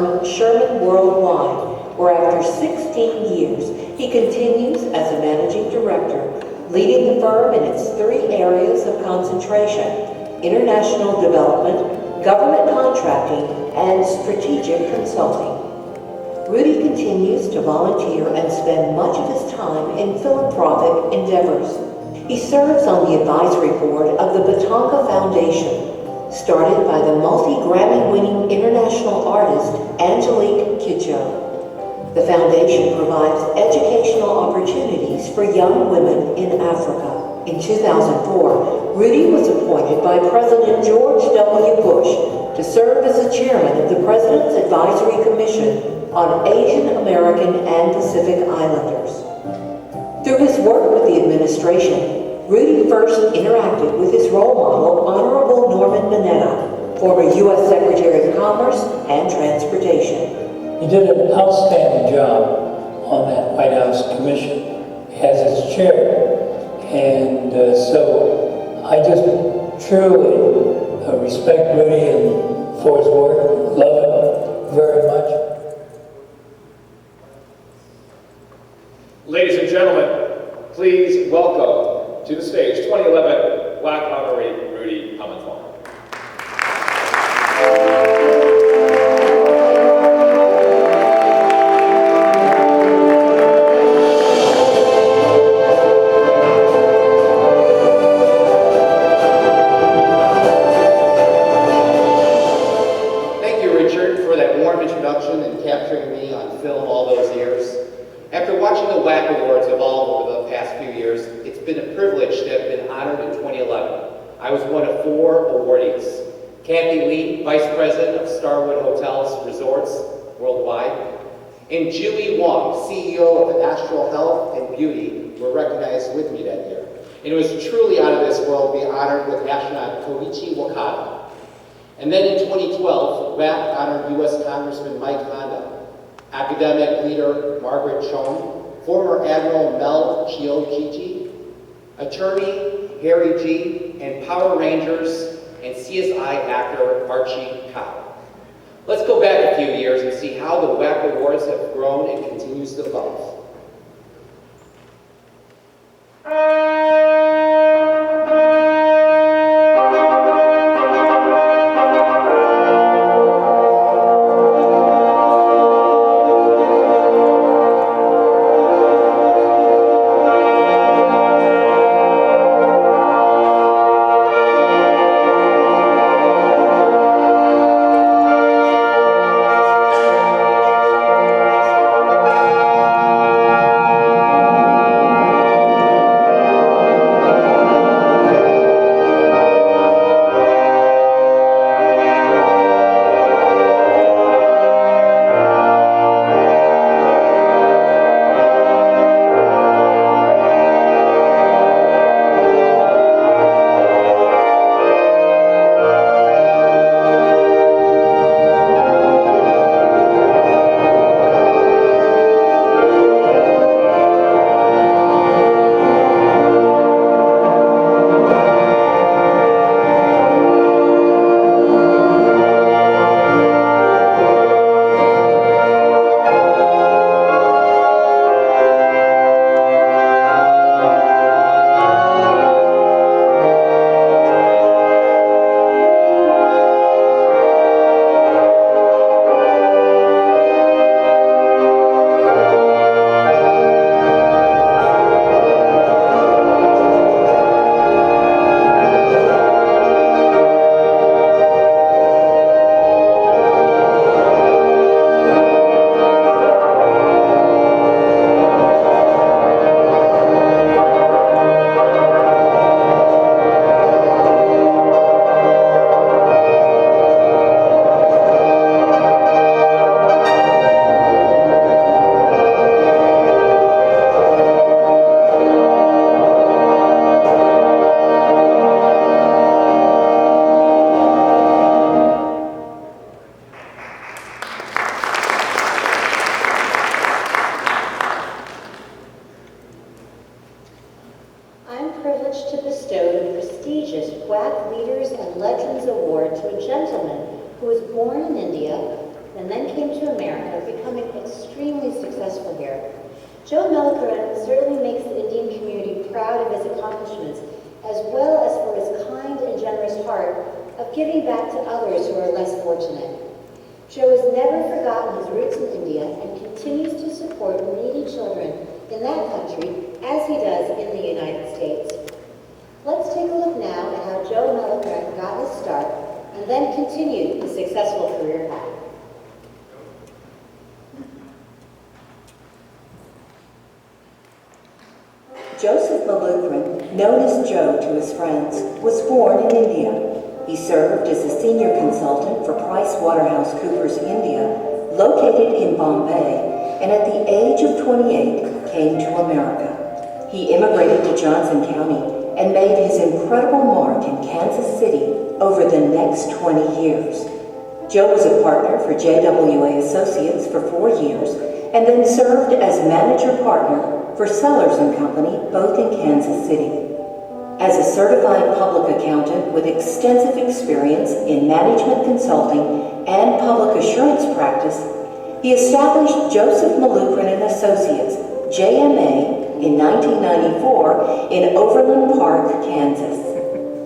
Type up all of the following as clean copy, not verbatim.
firm Sherman Worldwide, where after 16 years, he continues as a managing director, leading the firm in its 3 areas of concentration: international development, government contracting, and strategic consulting. Rudy continues to volunteer and spend much of his time in philanthropic endeavors. He serves on the advisory board of the Batanka Foundation, started by the multi-Grammy-winning international artist Angelique Kidjo. The foundation provides educational opportunities for young women in Africa. In 2004, Rudy was appointed by President George W. Bush to serve as the chairman of the President's Advisory Commission on Asian American and Pacific Islanders. Through his work with the administration, Rudy first interacted with his role model, Honorable Norman Mineta, former U.S. Secretary of Commerce and Transportation. He did an outstanding job on that White House Commission as its chair. And so I just truly respect Rudy and for his work, love him very much. Ladies and gentlemen, please welcome to the stage 2011 Black Honoree Rudy Hamilton. Thank you, Richard, for that warm introduction and capturing me on film all those years. After watching the WAC Awards evolve over the past few years, it's been a privilege to have been honored in 2011. I was one of 4 awardees. Kathy Lee, Vice President of Starwood Hotels Resorts Worldwide, and Julie Wong, CEO of Astral Health and Beauty, were recognized with me that year. And it was truly out of this world to be honored with astronaut Koichi Wakata. And then in 2012, WAC honored U.S. Congressman Mike Honda, academic leader Margaret Chong, former Admiral Mel Chiochichi, attorney Harry G., and Power Rangers and CSI actor Archie Cobb. Let's go back a few years and see how the WAC Awards have grown and continues to evolve. are becoming extremely successful here. Joe Melakaran certainly makes the Indian community proud of his accomplishments, as well as for his kind and generous heart of giving back to others who are less fortunate. Joe has never forgotten his roots in India and continues to support needy children in that country as he does in the United States. Let's take a look now at how Joe Melakaran got his start and then continued his successful career path. Joseph Malukran, known as Joe to his friends, was born in India. He served as a senior consultant for PricewaterhouseCoopers India, located in Bombay, and at the age of 28 came to America. He immigrated to Johnson County and made his incredible mark in Kansas City over the next 20 years. Joe was a partner for JWA Associates for 4 years and then served as manager partner for Sellers & Company, both in Kansas City. As a certified public accountant with extensive experience in management consulting and public assurance practice, he established Joseph Malukran & Associates, JMA, in 1994 in Overland Park, Kansas.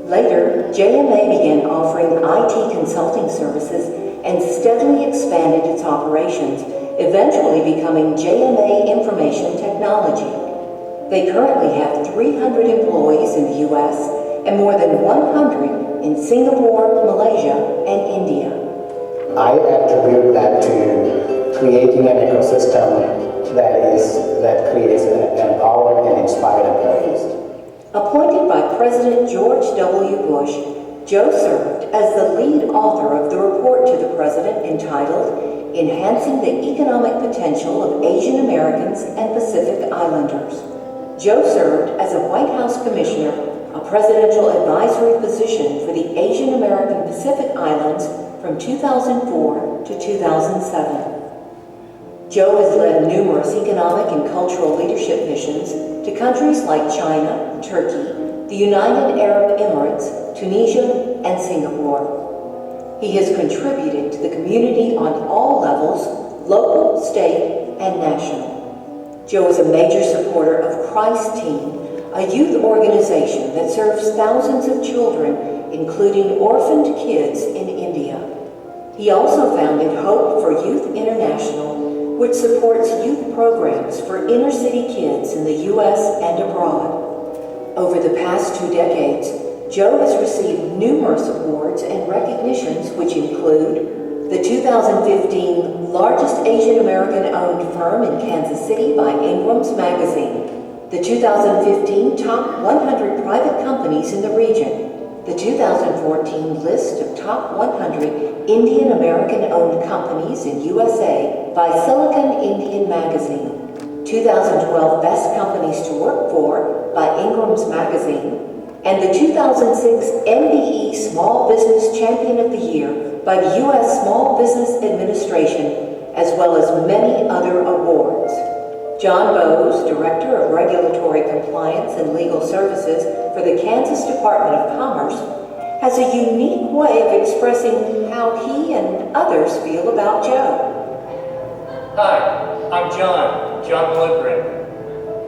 Later, JMA began offering IT consulting services and steadily expanded its operations, eventually becoming JMA Information Technology. They currently have 300 employees in the U.S. and more than 100 in Singapore, Malaysia, and India. I attribute that to creating an ecosystem that creates empowered and inspired employees. Appointed by President George W. Bush, Joe served as the lead author of the report to the President entitled Enhancing the Economic Potential of Asian Americans and Pacific Islanders. Joe served as a White House Commissioner, a presidential advisory position for the Asian American Pacific Islands from 2004 to 2007. Joe has led numerous economic and cultural leadership missions to countries like China, Turkey, the United Arab Emirates, Tunisia, and Singapore. He has contributed to the community on all levels, local, state, and national. Joe is a major supporter of Christ Team, a youth organization that serves thousands of children, including orphaned kids in India. He also founded Hope for Youth International, which supports youth programs for inner-city kids in the U.S. and abroad. Over the past 2 decades, Joe has received numerous awards and recognitions, which include the 2015 largest Asian American-owned firm in Kansas City by Ingram's Magazine, the 2015 top 100 private companies in the region, the 2014 list of top 100 Indian American-owned companies in USA by Silicon Indian Magazine, 2012 Best Companies to Work For by Ingram's Magazine, and the 2006 MBE Small Business Champion of the Year by the U.S. Small Business Administration, as well as many other awards. John Bowes, Director of Regulatory Compliance and Legal Services for the Kansas Department of Commerce, has a unique way of expressing how he and others feel about Joe. Hi, I'm John Malukran.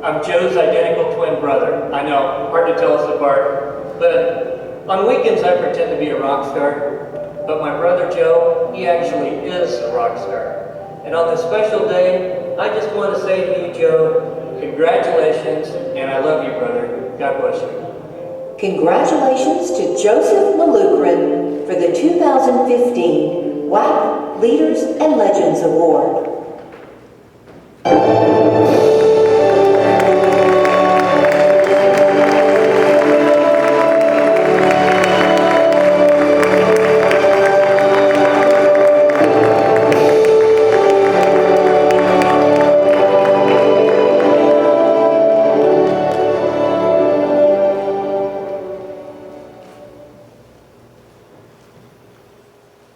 I'm Joe's identical twin brother. I know, hard to tell us apart, but on weekends I pretend to be a rock star, but my brother Joe, he actually is a rock star. And on this special day, I just want to say to you, Joe, congratulations, and I love you, brother. God bless you. Congratulations to Joseph Malukran for the 2015 WAC Leaders and Legends Award.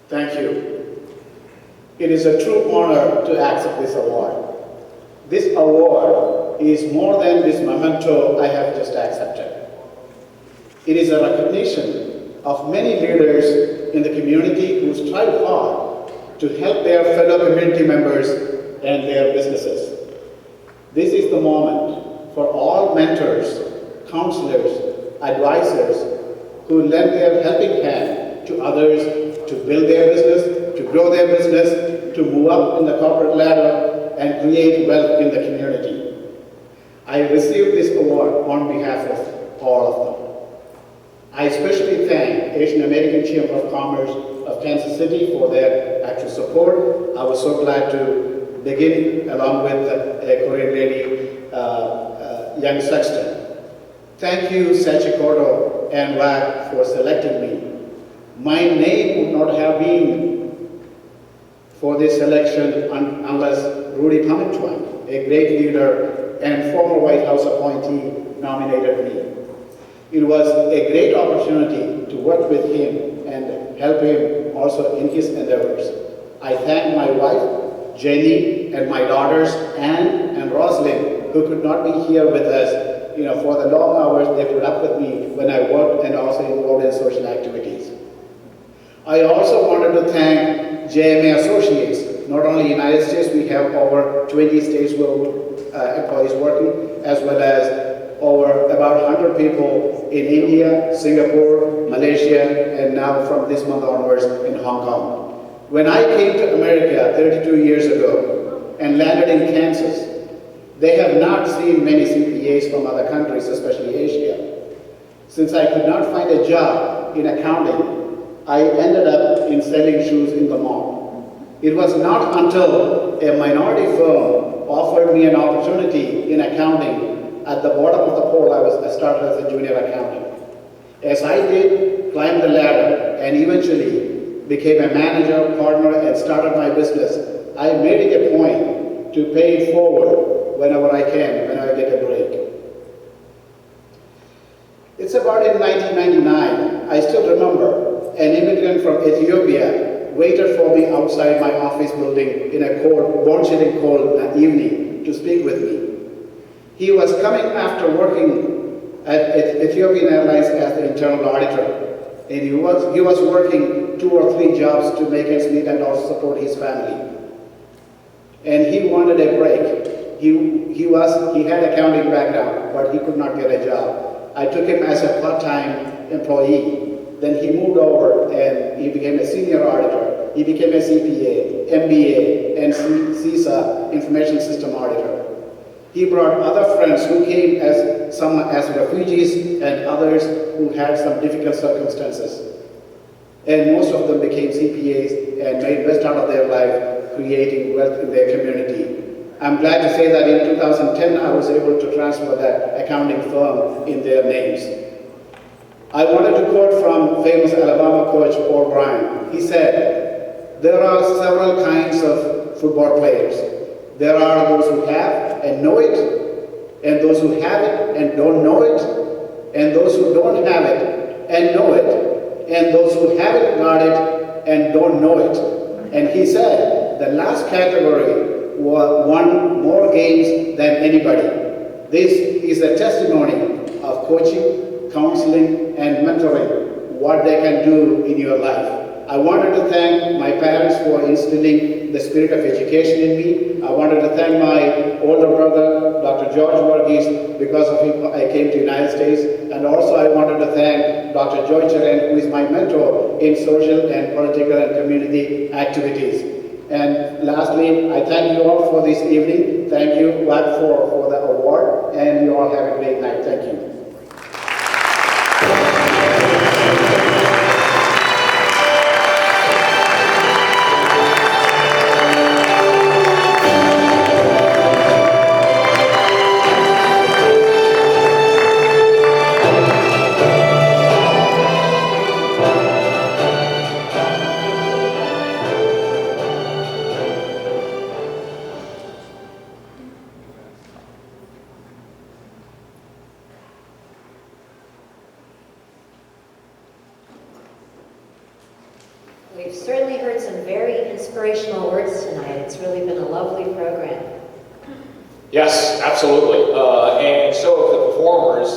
Thank you. It is a true honor to accept this award. This award is more than this memento I have just accepted. It is a recognition of many leaders in the community who strive hard to help their fellow community members and their businesses. This is the moment for all mentors, counselors, advisors who lend their helping hand to others to build their business, to grow their business, to move up in the corporate ladder and create wealth in the community. I received this award on behalf of all of them. I especially thank Asian American Chamber of Commerce of Kansas City for their actual support. I was so glad to begin along with a Korean lady, Young Sexton. Thank you, Sachikoto and WAC, for selecting me. My name would not have been for this selection unless Rudy Pamitwan, a great leader and former White House appointee, nominated me. It was a great opportunity to work with him and help him also in his endeavors. I thank my wife, Jenny, and my daughters, Anne and Rosalind, who could not be here with us, for the long hours they put up with me when I worked and also involved in social activities. I also wanted to thank JMA Associates. Not only in the United States, we have over 20 states employees working, as well as over about 100 people in India, Singapore, Malaysia, and now from this month onwards in Hong Kong. When I came to America 32 years ago and landed in Kansas, they have not seen many CPAs from other countries, especially Asia. Since I could not find a job in accounting, I ended up in selling shoes in the mall. It was not until a minority firm offered me an opportunity in accounting. At the bottom of the pole, I started as a junior accountant. As I did climb the ladder and eventually became a manager, partner, and started my business, I made it a point to pay it forward whenever I can, when I get a break. It's about in 1999, I still remember, an immigrant from Ethiopia waited for me outside my office building in a cold, bone-chilling cold evening to speak with me. He was coming after working at Ethiopian Airlines as the internal auditor, and he was working 2 or 3 jobs to make ends meet and also support his family. And he wanted a break. He had accounting background, but he could not get a job. I took him as a part-time employee. Then he moved over and he became a senior auditor. He became a CPA, MBA, and CISA, Information System Auditor. He brought other friends who came as refugees and others who had some difficult circumstances. And most of them became CPAs and made best out of their life, creating wealth in their community. I'm glad to say that in 2010, I was able to transfer that accounting firm in their names. I wanted to quote from famous Alabama coach Paul Bryant. He said, "There are several kinds of football players. There are those who have and know it, and those who have it and don't know it, and those who don't have it and know it, and those who haven't got it and don't know it." And he said, the last category won more games than anybody. This is a testimony of coaching, counseling, and mentoring, what they can do in your life. I wanted to thank my parents for instilling the spirit of education in me. I wanted to thank my older brother, Dr. George Varghese, because of him I came to the United States. And also I wanted to thank Dr. Joy Cheren, who is my mentor in social and political and community activities. And lastly, I thank you all for this evening. Thank you, WAC, for the award, and you all have a great night. Thank you. We've certainly heard some very inspirational words tonight. It's really been a lovely program. Yes, absolutely. And so of the performers,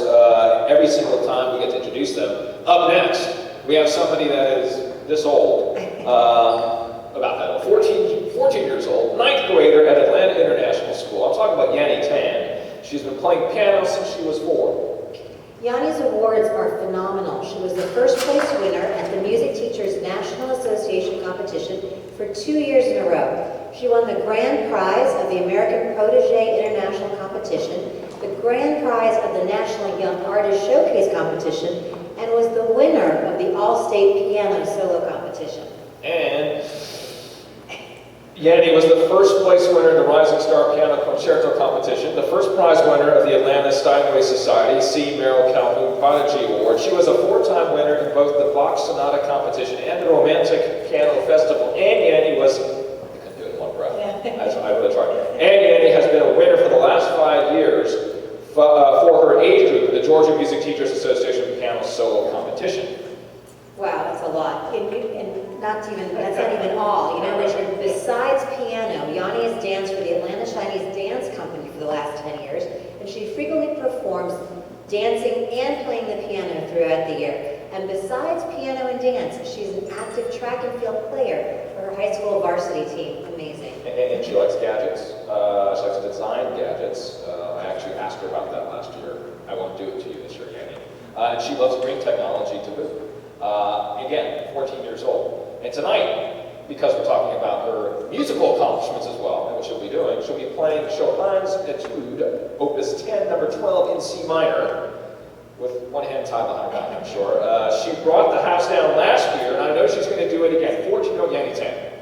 every single time we get to introduce them. Up next, we have somebody that is this old, about that old. 14 years old, ninth grader at Atlanta International School. I'm talking about Yanni Tan. She's been playing piano since she was 4. Yanni's awards are phenomenal. She was the first place winner at the Music Teachers National Association competition for 2 years in a row. She won the grand prize of the American Protege International Competition, the grand prize of the National Young Artist Showcase competition, and was the winner of the All-State Piano Solo competition. And Yanni was the first place winner in the Rising Star Piano Concerto competition, the first prize winner of the Atlanta Steinway Society C. Merrill Calhoun Prodigy Award. She was a 4-time winner in both the Bach Sonata competition and the Romantic Piano Festival. And Yanni was, I couldn't do it in one breath. I really tried. And Yanni has been a winner for the last 5 years for her age group in the Georgia Music Teachers Association Piano Solo competition. Wow, that's a lot. And that's not even all. You know, Richard, besides piano, Yanni has danced for the Atlanta Chinese Dance Company for the last 10 years, and she frequently performs dancing and playing the piano throughout the year. And besides piano and dance, she's an active track and field player for her high school varsity team. Amazing. And she likes gadgets. She likes to design gadgets. I actually asked her about that last year. I won't do it to you this year, Yanni. And she loves green technology to boot. Again, 14 years old. And tonight, because we're talking about her musical accomplishments as well, and what she'll be doing, she'll be playing Chopin's Etude, Opus 10, number 12 in C minor, with one hand tied behind her back, I'm sure. She brought the house down last year, and I know she's going to do it again. 14-year-old Yanni Tan.